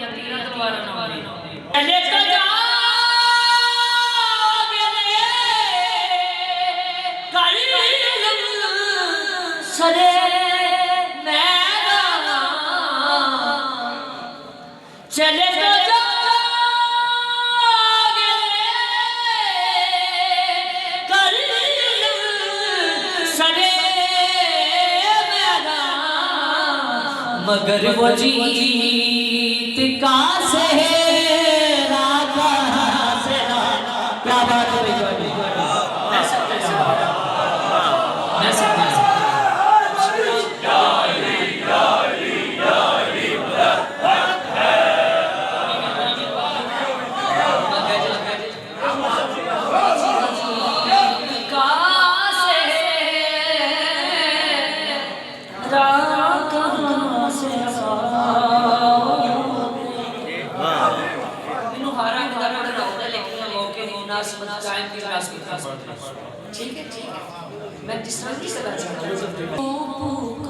तीरा तलवार ना चले तो सरे चले तो मगर वो जीत का सेहरा कहाँ से क्या बात है ठीक है मैं जिस तरह की सलाह चाहता हूँ